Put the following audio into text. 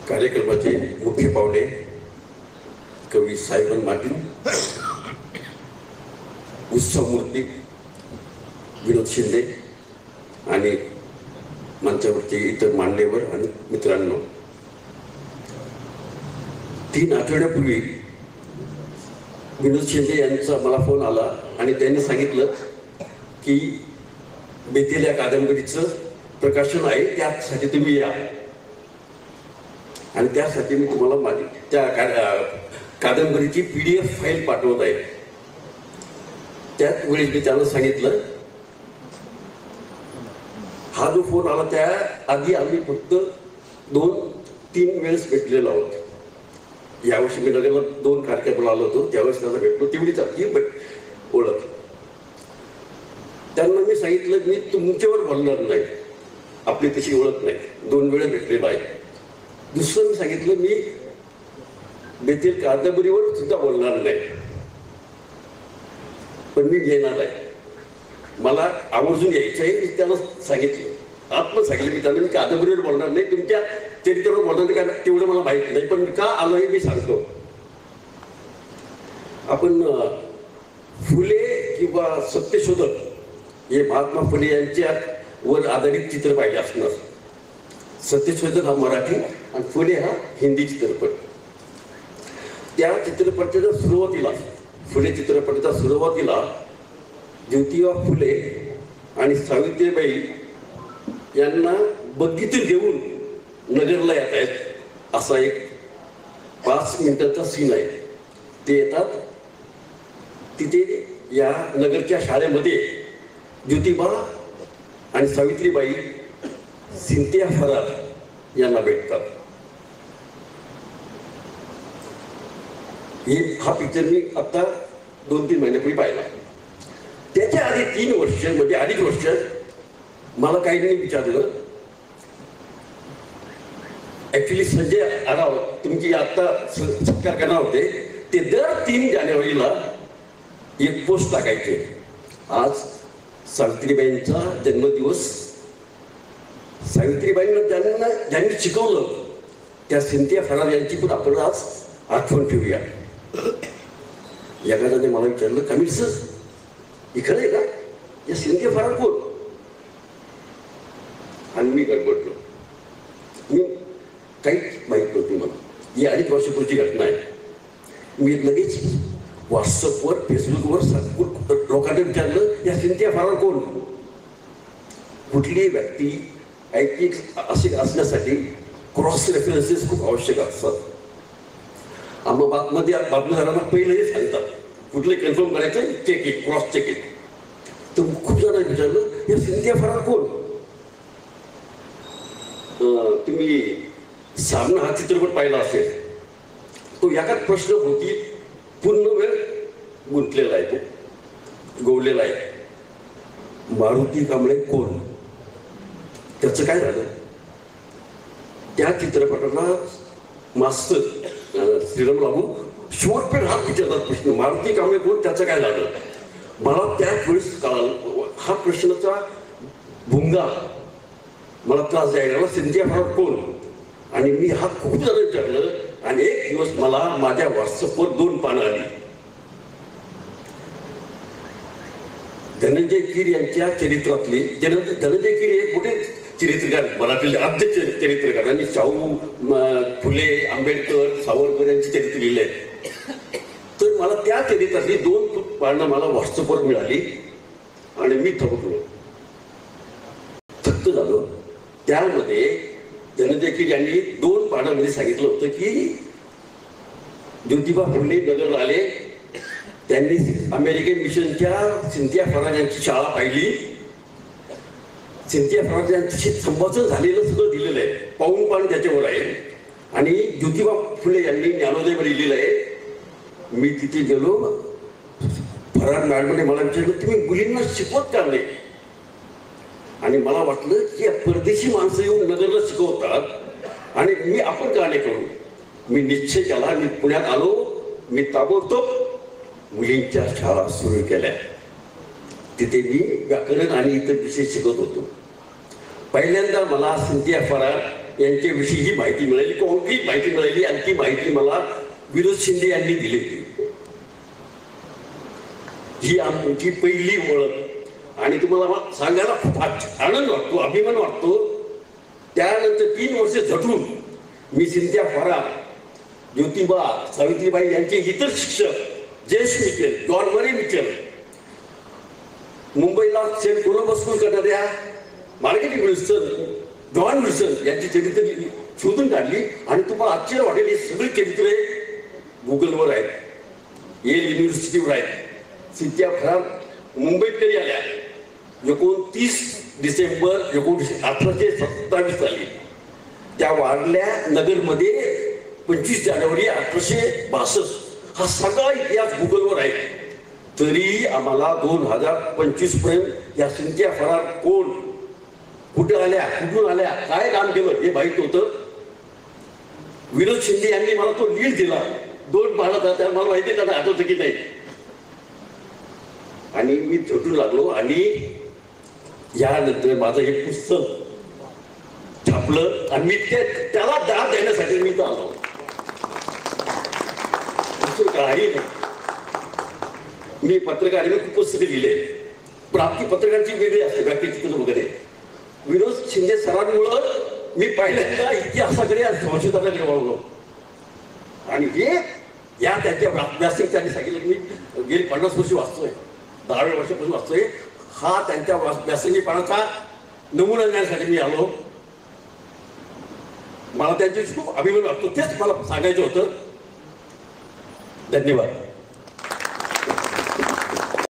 कार्यक्रमाचे मुख्य पाहुणे कवी सायमन मार्टिन, उत्सव मूर्ती विनोद शिंदे आणि मंचावरचे इतर मान्यवर आणि मित्रांनो, 3 आठवड्यापूर्वी विनोद शिंदे यांचा मला फोन आला आणि त्यांनी सांगितलं की बेतेल या कादंबरीचं प्रकाशन आहे, त्यासाठी तुम्ही या. आणि त्यासाठी मी तुम्हाला माझी त्या कादंबरीची PDF फाईल पाठवत आहे. त्याच वेळेस मी त्यांना सांगितलं, हा जो फोन आला त्या आधी आम्ही फक्त 2-3 वेळेस भेटलेलो आहोत. यावर्षी मी नगरला 2 कार्यक्रमाला आलो होतो, त्यावेळेस त्यांना भेटलो, तेवढीच आपली ओळख. त्यांना मी सांगितलं मी तुमच्यावर बोलणार नाही, आपली तशी ओळख नाही, 2 वेळा भेटलेलो आहे. दुसरं मी सांगितलं मी बेतेल कादंबरीवर सुद्धा बोलणार नाही, पण मी येणार आहे, मला आवर्जून यायचं आहे. मी त्यांना सांगितलं, आत्म सांगितलं मी त्यांना, मी कादंबरीवर बोलणार नाही, तुमच्या चरित्रावर बोलणार नाही, कारण तेवढं मला माहित नाही, पण का आलो हे मी सांगतो. आपण फुले किंवा सत्यशोधक हे महात्मा फुले यांच्या वर आधारित चित्र पाहिजे असणार. सत्यशोधक हा मराठी आणि फुले हा हिंदी चित्रपट. त्या चित्रपटाच्या सुरुवातीला, फुले चित्रपटाच्या सुरुवातीला ज्योतिबा फुले आणि सावित्रीबाई यांना बग्गीतून घेऊन नगरला येत आहेत, असा एक 5 मिनिटाचा सीन आहे. ते येतात तिथे या नगरच्या शाळेमध्ये ज्योतिबा आणि सावित्रीबाई सिंथिया फरार यांना भेटतात. हा पिक्चर मी आता 2-3 महिन्यापूर्वी पाहिला. त्याच्या आधी 3 वर्ष म्हणजे 2.5 वर्ष मला काहींनी विचारलं, ऍक्च्युली संजय आराव तुमची आता सत्कार करणार होते, ते दर 3 जानेवारीला एक पोस्ट टाकायचे. आज सावित्रीबाईंचा जन्मदिवस, सावित्रीबाईंना ज्यांनी शिकवलं त्या सिंथिया फरार यांची पण आपण आज आठवण ठेवूया. एखाद्याने मला विचारलं, कमिल सर हे खरं आहे का, या सिंथिया फरार कोण? आणि मी गडबडलो, मी काहीच माहीत नव्हती मला. ही 2.5 वर्षापूर्वीची घटना आहे. मी लगेच व्हॉट्सअपवर फेसबुकवर लोकांना विचारलं, या सिंथिया फरार कोण? कुठलीही व्यक्ती ऐतिक असे असण्यासाठी क्रॉस रेफरन्सेस खूप आवश्यक असतात. आम्हा बातमीदारांना पहिलेही सांगतात, कुठले कन्फर्म करायचं, check it, cross check it. तर खूप जणांनी विचारलं, या सिंथिया फरार कोण? तुम्ही सामना हा चित्रपट पाहिला असेल, तो एकाच प्रश्न होती पूर्ण वेळ गुंतलेला आहे, तो गोवलेला आहे. मारुती कांबळे कोण? त्याचं काय झालं? त्या चित्रपटाला मास्तर श्रीराम लागू शेवटपर्यंत हा विचारतात प्रश्न, मारुती कांबळे कोण, त्याचं काय झालं? मला त्याच वेळेस कळालं हा प्रश्नाचा भुंगा मला त्रास द्यायला, सिंथिया फरार कोण? आणि मी हा खूप जण विचारलं. आणि एक दिवस मला माझ्या व्हॉट्सअपवर 2 पानं आली. धनंजय कीर यांच्या चरित्रातली, धनंजय कीर हे मोठे चरित्रकार, मराठीतले आद्य चरित्रकार, आणि शाहू, फुले, आंबेडकर, सावरकर यांची चरित्र लिहिले आहेत. तर मला त्या चरित्रातली 2 पानं मला व्हॉट्सअपवर मिळाली आणि मी थकलो, थक्क झालो. त्यामध्ये धनंजय कीर यांनी 2 पानांमध्ये सांगितलं होतं की ज्योतिबा फुले नगरला आले, त्यांनी अमेरिकन मिशनच्या सिंथिया फरार यांची शाळा पाहिली, सिंथिया फरार यांच्याशी संभाषण झालेलं सगळं दिलेलं आहे, पाऊण त्याच्यावर आहे. आणि ज्योतिबा फुले यांनी ज्ञानोदयवर लिहिलेलं आहे. मी तिथे गेलो, फरार मॅडमने मला विचारलं, तुम्ही मुलींना शिकवत का नाही? आणि मला वाटलं की परदेशी माणसं येऊन नगरला शिकवतात आणि मी आपण का नाही करू. मी निश्चय केला, मी पुण्यात आलो, मी ताबडतोब मुलींच्या शाळा सुरू केल्या. तिथे मी व्याकरण आणि इतर विषय शिकत होतो. पहिल्यांदा मला सिंथिया फरार यांच्याविषयी ही माहिती मिळाली, कोणतीही माहिती मिळाली, आणि ती माहिती मला विनोद शिंदे यांनी दिली. ही आमची पहिली ओळख. आणि तुम्हाला सांगायला खूप आनंद वाटतो, अभिमान वाटतो. त्यानंतर 3 वर्ष झटून मी सिंध्या फरार, ज्योतिबा, सावित्रीबाई यांचे इतर शिक्षक, जयेश मिचल, जॉन मरे मिचल, मुंबईला सेंट कोलंबस स्कूल करणाऱ्या मार्गरेट विल्सन, जॉन विल्सन यांची चरित्र शोधून काढली. आणि तुम्हाला आश्चर्य वाटेल, ही सगळी चरित्रे गुगलवर आहेत, येल युनिव्हर्सिटीवर आहेत. सिंध्या फरार मुंबईत कधी आल्या? 29 डिसेंबर 1827 साली. त्या वारल्या नगरमध्ये 25 जानेवारी 1862. हा सगळा इतिहास गुगलवर आहे. तरी आम्हाला 2025 पर्यंत या सिंध्या फरार कोण, कुठे आल्या, कुठून आल्या, काय काम केलं हे माहित होतं. विनोद शिंदे यांनी मला तो लीड दिला 2 पानाचा. त्या मला माहिती त्यांना आठवतं की नाही. आणि मी झटून लागलो. आणि यानंतर माझं हे पुस्तक छापलं. आणि मी त्याला दाद देण्यासाठी मी तर आलो, काही नाही. मी पत्रकारिता खूप पुस्तकं लिहिले, पण आपली पत्रकारांची वेगळी असते, व्यक्तिचित्र वगैरे. विनोद शिंदे सरांमुळं मी पहिल्यांदा इतिहासाकडे संशोधनाकडे वळलो. आणि हे या त्यांच्या व्यासंग त्यांनी सांगितलं की मी गेली 50 वर्ष वाचतोय, 10 वर्षापासून वाचतोय. हा त्यांच्या व्यासंगीपणाचा नमुना देण्यासाठी मी आलो. मला त्यांच्याशी खूप अभिमान वाटतो. तेच मला सांगायचं होतं. धन्यवाद.